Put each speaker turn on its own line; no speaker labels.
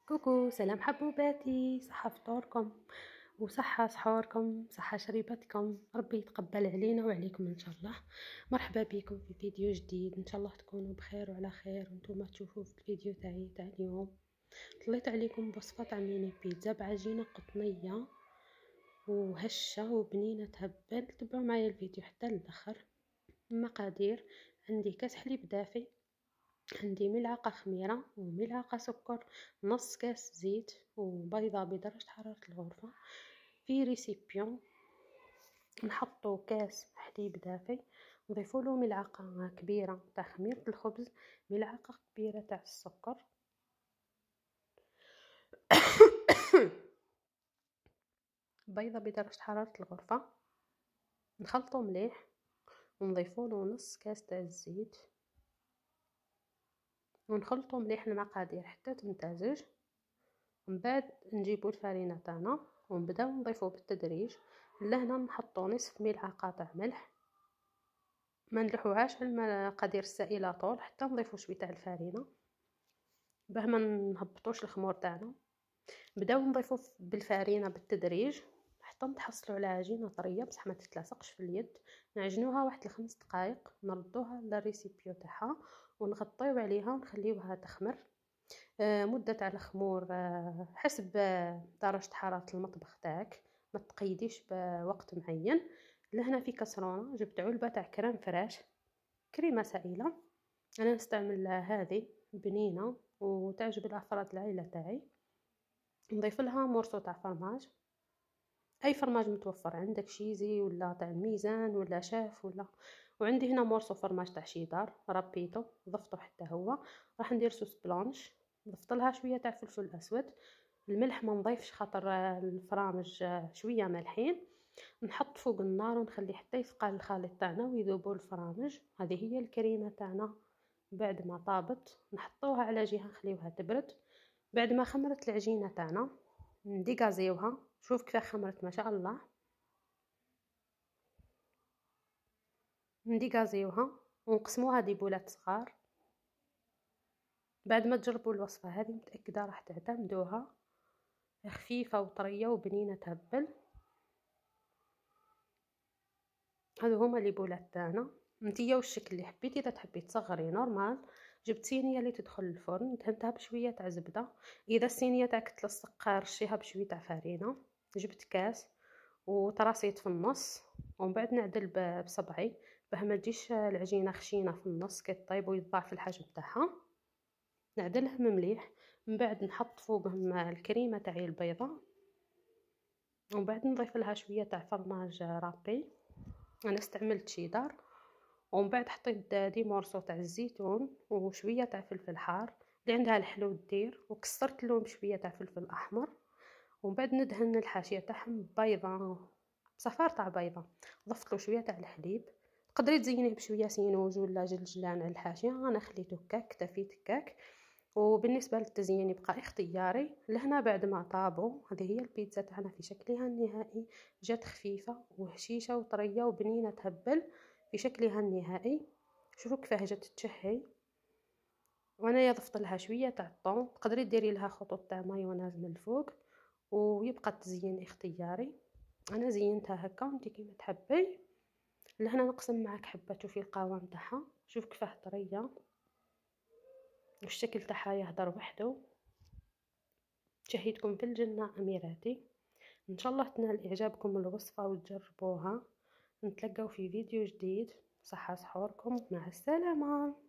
كوكو، سلام حبوباتي، صحة فطوركم وصحة سحوركم، صحة شريبتكم، ربي يتقبل علينا وعليكم ان شاء الله. مرحبا بكم في فيديو جديد، ان شاء الله تكونوا بخير وعلى خير وانتم تشوفوا في الفيديو تاع اليوم. طليت عليكم بوصفة تاع ميني بيتزا بعجينة قطنية وهشة وبنينة تهبل. تبعوا معايا الفيديو حتى للاخر. المقادير: عندي كاس حليب دافي، عندي ملعقة خميرة وملعقة سكر، نص كاس زيت، وبيضة بدرجة حرارة الغرفة. في ريسيبيون نحطو كاس حليب دافي، نضيفو له ملعقة كبيرة تاع خميرة الخبز، ملعقة كبيرة تاع السكر بيضة بدرجة حرارة الغرفة. نخلطو مليح ونضيفو له نص كاس تاع الزيت ونخلطو مليح المقادير حتى تمتزج. من بعد نجيبو الفرينة تاعنا ونبداو نضيفو بالتدريج. لهنا نحطو نصف ملعقة تاع ملح، ما نلحوهاش على المقادير السائله طول حتى نضيفو شويه تاع الفرينه باه ما نهبطوش الخمور تاعنا. نبداو نضيفو بالفرينه بالتدريج حتى نتحصلوا على عجينه طريه بصح ما تتلاصقش في اليد. نعجنوها واحد 5 دقائق، نردوها للريسيبيو تاعها ونغطيو عليها ونخليوها تخمر. مده تاع الخمور حسب درجه حراره المطبخ تاعك، ما تقيديش بوقت معين. لهنا في كسرونه جبت علبه تاع كريم فريش، كريمه سائله. انا نستعمل هذه بنينه وتعجب الافراد العائله تاعي. نضيف لها مورسو تاع فرماج، اي فرماج متوفر عندك، شيزي ولا تاع الميزان ولا شاف ولا. وعندي هنا مورسو فرماج تاع شيدار ربيته ضفته حتى هو. راح ندير صوص بلانش، ضفت لها شويه تاع فلفل اسود. الملح ما نضيفش خاطر الفرامج شويه مالحين. نحط فوق النار ونخلي حتى يثقل الخليط تاعنا ويذوبوا الفرامج. هذه هي الكريمه تاعنا. بعد ما طابت نحطوها على جهه نخليوها تبرد. بعد ما خمرت العجينه تاعنا نديكازيوها. شوف كيف خمرت ما شاء الله. نديكازيوها ونقسموها ديبولات صغار. بعد ما تجربوا الوصفه هذه متاكده راح تعتمدوها، خفيفه وطريه وبنينه تهبل. هذو هما لي بولات تاعنا. نتيا والشكل اللي حبيتي، اذا تحبي تصغري نورمال. جبت صينيه اللي تدخل الفرن، دهنتها بشويه تاع زبده. اذا الصينيه تاعك تلصق رشيها بشويه تاع فرينه. جبت كاس وتراصيت في النص، ومن بعد نعدل بصبعي باه ما تجيش العجينه خشينه في النص كي طيب ويضاعف الحجم تاعها. نعدلهم مليح. من بعد نحط فوقهم الكريمه تاعي البيضاء، ومن بعد نضيف لها شويه تاع فرماج رابي. انا استعملت شيدار. ومن بعد حطيت دي مورسو تاع الزيتون وشويه تاع فلفل حار، اللي عندها الحلو دير، وكسرت لهم بشويه تاع فلفل احمر. ومن بعد ندهن الحاشيه تاعهم بيضه، بصفار تاع بيضه. ضفت له شويه تاع الحليب. تقدري تزينيه بشويه سينوج ولا جلجلان على الحاشيه، انا خليته هكاك، اكتفيت هكاك. وبالنسبه للتزيين يبقى اختياري. لهنا بعد ما طابوا، هذه هي البيتزا تاعنا في شكلها النهائي. جات خفيفه وهشيشه وطريه وبنينه تهبل في شكلها النهائي. شوفوا كيفاه جات تشهي. وانا ضفت لها شويه تاع الطون، تقدري ديري لها خطوط تاع مايونيز من الفوق. ويبقى التزيين اختياري. انا زينتها هكا وانتي كيما تحبي. لهنا نقسم معاك حبه تشوفي القوام تاعها. شوف كيفاه طريه والشكل تاعها يهدر وحده. شهيتكم في الجنه اميراتي. ان شاء الله تنال اعجابكم الوصفه وتجربوها. نتلاقاو في فيديو جديد. صحه سحوركم، مع السلامه.